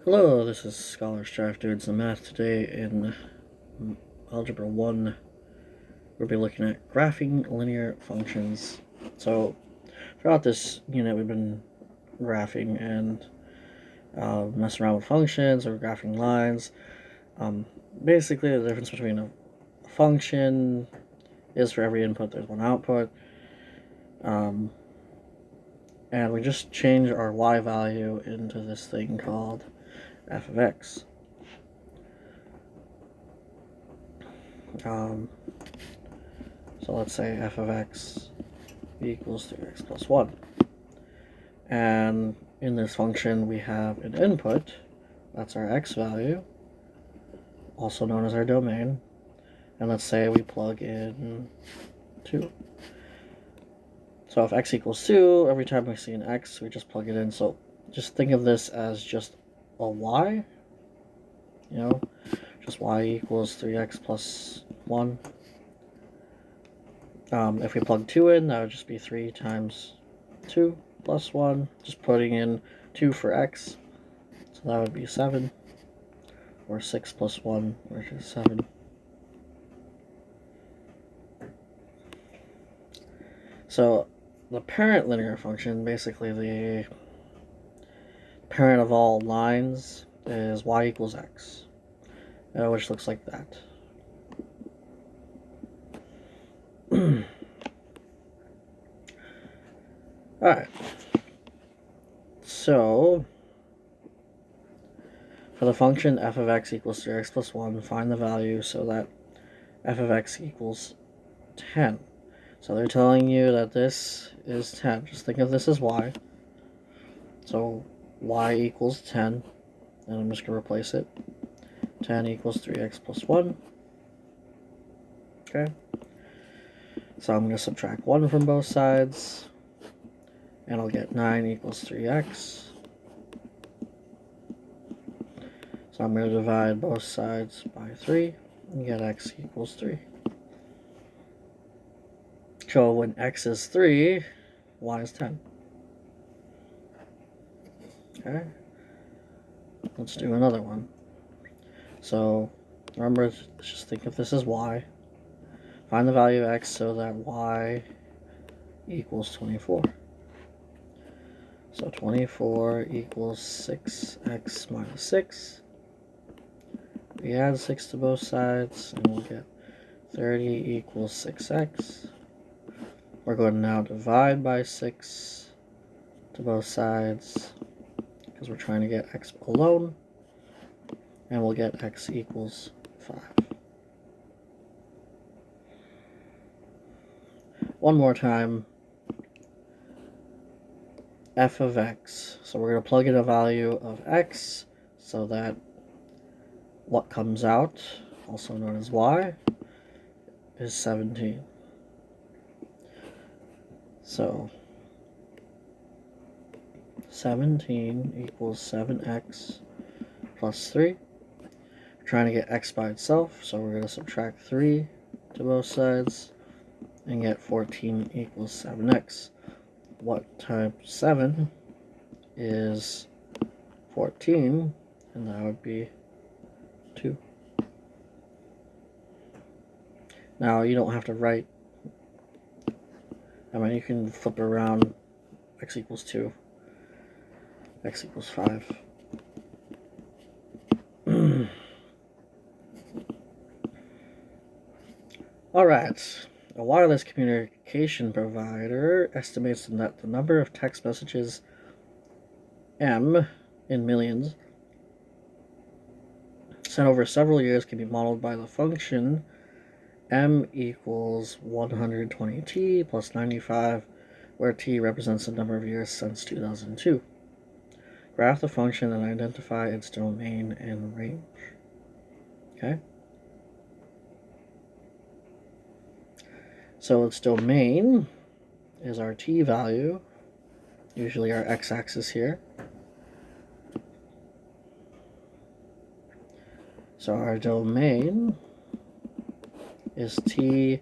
Hello, this is Scholar Strife doing some math today in Algebra 1. We'll be looking at graphing linear functions. So, throughout this unit, we've been graphing and messing around with functions or graphing lines. Basically, the difference between a function is for every input, there's one output. And we just change our y value into this thing called f of x. So let's say f of x equals 3x plus 1. And in this function, we have an input, that's our x value, also known as our domain. And let's say we plug in 2. So if x equals 2, every time we see an x, we just plug it in. So just think of this as just a y, just y equals 3x plus 1. If we plug 2 in, that would just be 3 times 2 plus 1, just putting in 2 for x, so that would be 7, or 6 plus 1, which is 7. So the parent linear function, basically the parent of all lines, is y equals x, which looks like that. Alright, so for the function f of x equals 3x plus 1, find the value so that f of x equals 10. So they're telling you that this is 10. Just think of this as y. So y equals 10, and I'm just going to replace it. 10 equals 3x plus 1. Okay. So I'm going to subtract 1 from both sides, and I'll get 9 equals 3x. So I'm going to divide both sides by 3 and get x equals 3. So when x is 3, y is 10. Okay. Let's do another one. So remember, just think of this as y. Find the value of x so that y equals 24. So 24 equals 6x minus 6. We add 6 to both sides, and we'll get 30 equals 6x. We're going to now divide by 6 to both sides, because we're trying to get x alone, and we'll get x equals 5. One more time, f of x. So we're going to plug in a value of x so that what comes out, also known as y, is 17. So 17 equals 7x plus 3. We're trying to get x by itself, so we're going to subtract 3 to both sides and get 14 equals 7x. What times 7 is 14, and that would be 2. Now you don't have to write, you can flip it around, x equals 2, x equals 5. Alright, a wireless communication provider estimates that the number of text messages M in millions sent over several years can be modeled by the function M equals 120t plus 95, where t represents the number of years since 2002. Graph the function and identify its domain and range. Okay? So its domain is our t value, usually our x-axis here. So our domain is t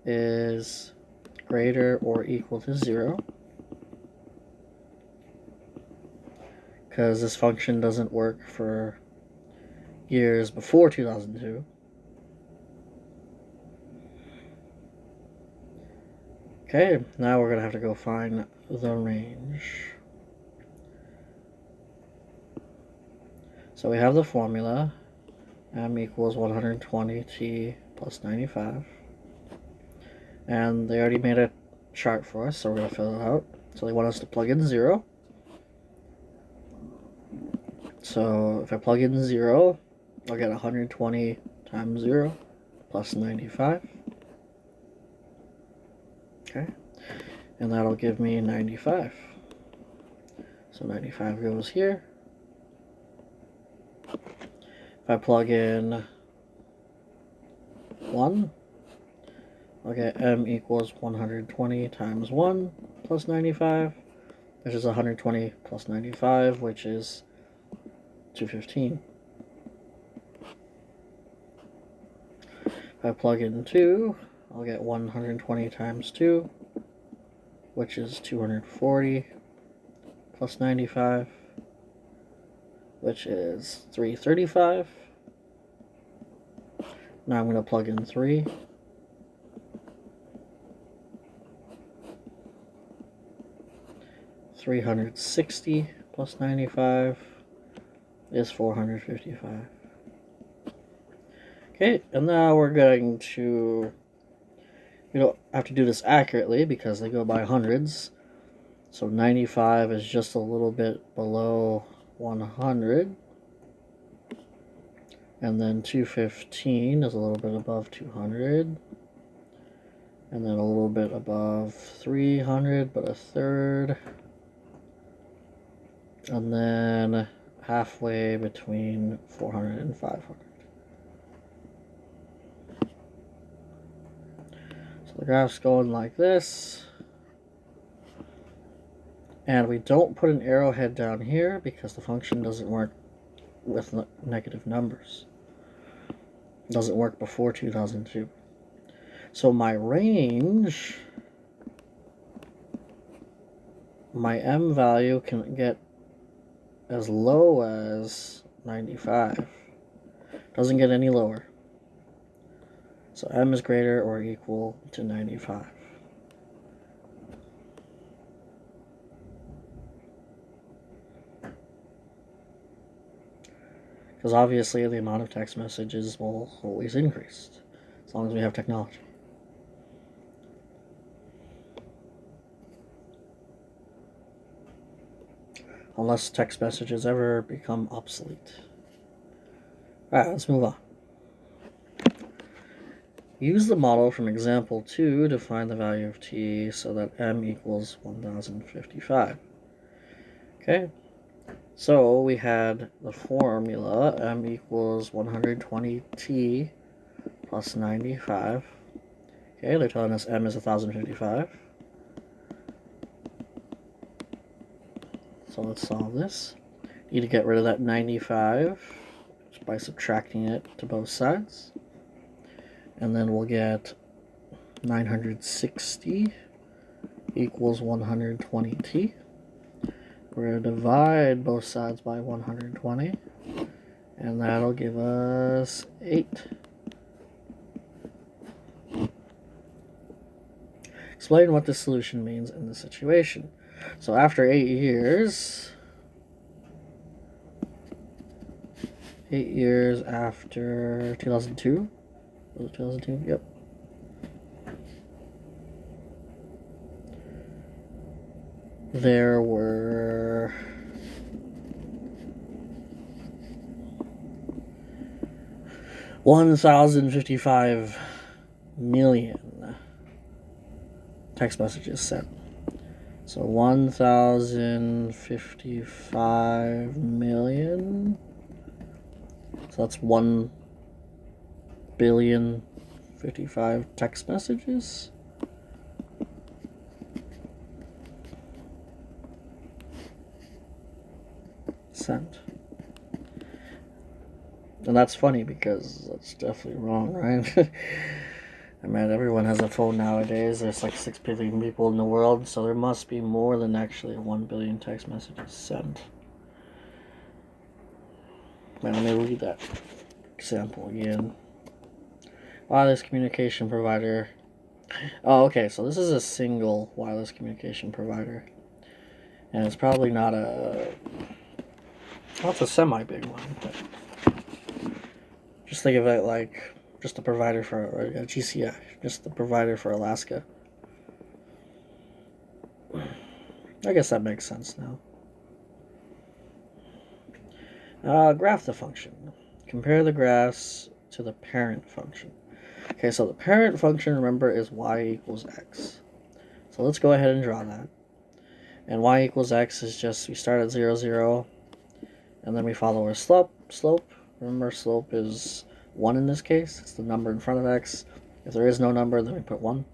is greater or equal to 0, because this function doesn't work for years before 2002. Okay, now we're going to have to go find the range. So we have the formula, m equals 120t plus 95. And they already made a chart for us, so we're going to fill it out. So they want us to plug in 0. So if I plug in 0, I'll get 120 times 0 plus 95. Okay, and that'll give me 95. So 95 goes here. If I plug in 1, I'll get m equals 120 times 1 plus 95, which is 120 plus 95, which is 215. If I plug in 2, I'll get 120 times 2, which is 240 plus 95, which is 335. Now I'm going to plug in 3. $360 plus 95 is 455. Okay, and now we're going to, we don't have to do this accurately because they go by hundreds. So 95 is just a little bit below 100. And then 215 is a little bit above 200. And then a little bit above 300, but a third. And then halfway between 400 and 500. So the graph's going like this. And we don't put an arrowhead down here because the function doesn't work with negative numbers. It doesn't work before 2002. So my range, my m value can get as low as 95. Doesn't get any lower. So m is greater or equal to 95. Because obviously the amount of text messages will always increase as long as we have technology. Unless text messages ever become obsolete. Alright, let's move on. Use the model from example 2 to find the value of t so that m equals 1055. Okay, so we had the formula m equals 120t plus 95. Okay, they're telling us m is 1055. So let's solve this. Need to get rid of that 95 just by subtracting it to both sides. And then we'll get 960 equals 120t. We're going to divide both sides by 120. And that'll give us 8. Explain what this solution means in this situation. So after 8 years, 8 years after 2002, was it 2002? Yep. There were 1,055 million text messages sent. So 1,055 million. So that's 1,055,000,055 text messages. Sent. And that's funny because that's definitely wrong, right? I mean, everyone has a phone nowadays. There's like 6 billion people in the world, so there must be more than actually 1 billion text messages sent. let me read that example again. Wireless communication provider. Oh, okay, so this is a single wireless communication provider. And it's probably not a... Well, it's a semi-big one, but... Just think of it like just a provider for a GCI, just the provider for Alaska. I guess that makes sense now. Graph the function. Compare the graphs to the parent function. Okay, so the parent function, remember, is y equals x. So let's go ahead and draw that. And y equals x is just, we start at 0, 0, and then we follow our slope. Remember, slope is 1 in this case. It's the number in front of x. If there is no number, then we put 1.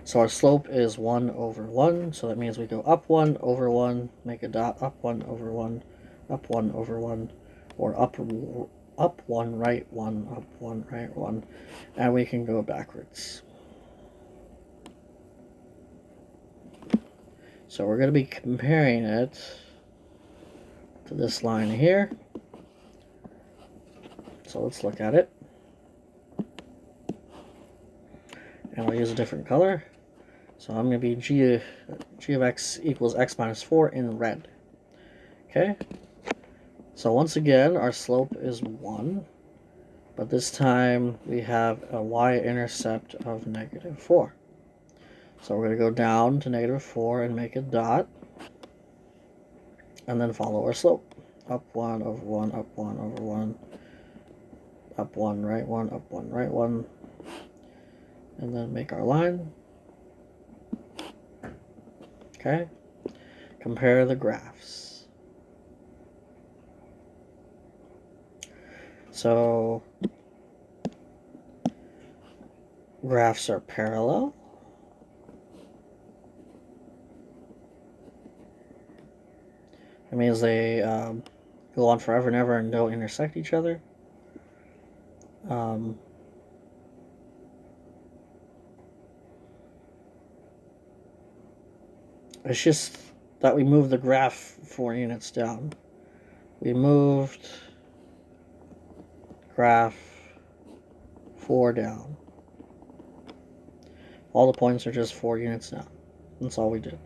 So our slope is 1 over 1, so that means we go up 1 over 1, make a dot, up 1 over 1, up 1 over 1, or up 1, right 1, up 1, right 1, and we can go backwards. So we're going to be comparing it to this line here. So let's look at it. And I'll use a different color. So I'm going to be g of x equals x minus 4 in red. Okay? So once again, our slope is 1. But this time we have a y-intercept of negative 4. So we're going to go down to negative 4 and make a dot. And then follow our slope. Up 1 over 1, up 1 over 1. Up 1, right 1, up 1, right 1. And then make our line. Okay? Compare the graphs. So, graphs are parallel. It means they go on forever and ever and don't intersect each other. It's just that we moved the graph 4 units down. We moved graph 4 down. All the points are just 4 units down. That's all we did.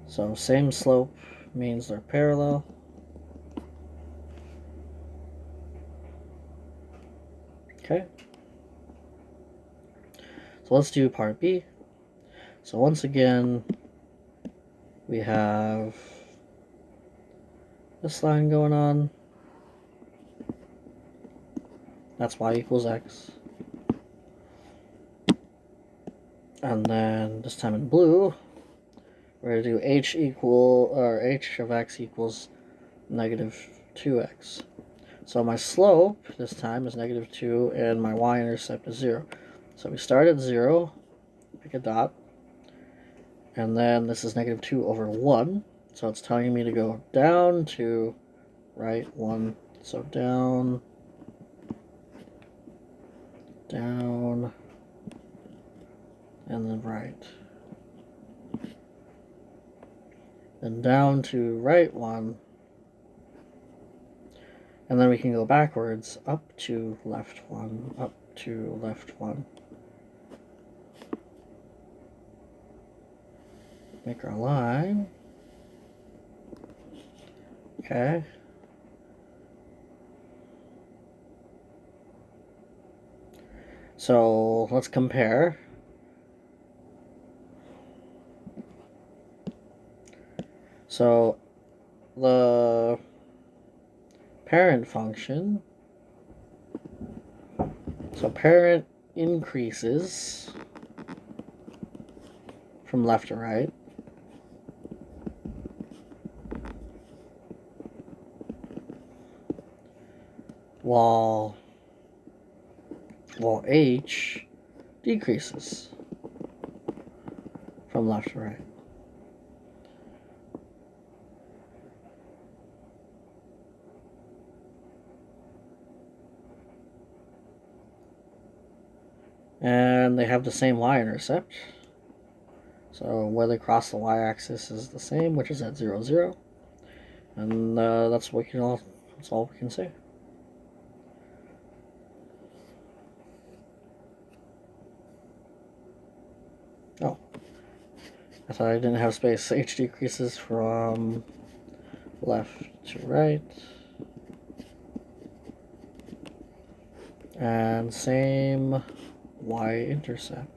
So same slope means they're parallel. Okay. So let's do part B. So once again, we have this line going on. That's y equals x. And then this time in blue, we're going to do h of x equals negative 2x. So my slope this time is negative 2 and my y-intercept is 0. So we start at 0, pick a dot, and then this is negative 2 over 1. So it's telling me to go down to right 1. So down, down, and then right. Then down to right 1. And then we can go backwards, up to left 1, up to left 1. Make our line. Okay. So let's compare. So the parent function, so parent increases from left to right. While h decreases from left to right. And they have the same y-intercept. So where they cross the y-axis is the same, which is at 0, 0. And that's all we can say. Oh, I thought I didn't have space. H decreases from left to right. And same y-intercept.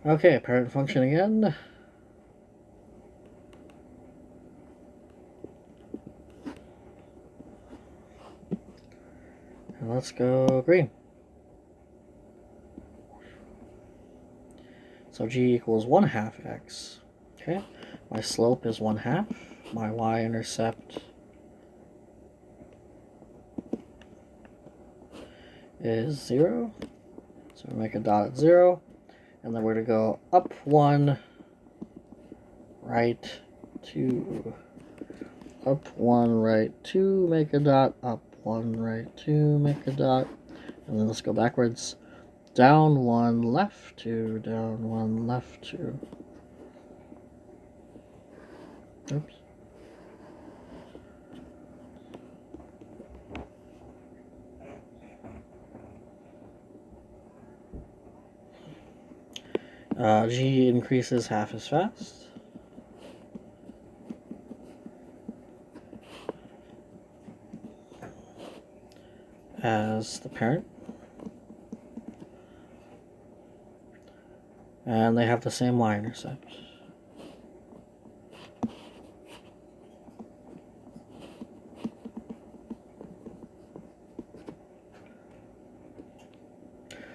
Okay, parent function again. And let's go green. So g equals 1/2 x. Okay, my slope is 1/2. My y-intercept is 0. So we make a dot at 0. And then we're going to go up 1, right 2. Up 1, right 2, make a dot. Up 1, right 2, make a dot. And then let's go backwards. Down 1, left 2, down 1, left 2. Oops. G increases half as fast. As the parent. And they have the same y-intercept.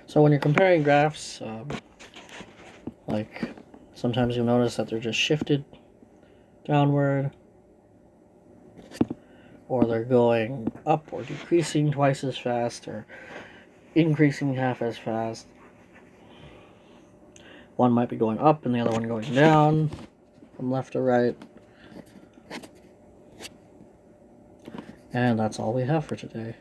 So when you're comparing graphs, like sometimes you'll notice that they're just shifted downward, or they're going up or decreasing twice as fast, or increasing half as fast. One might be going up and the other one going down from left to right. And that's all we have for today.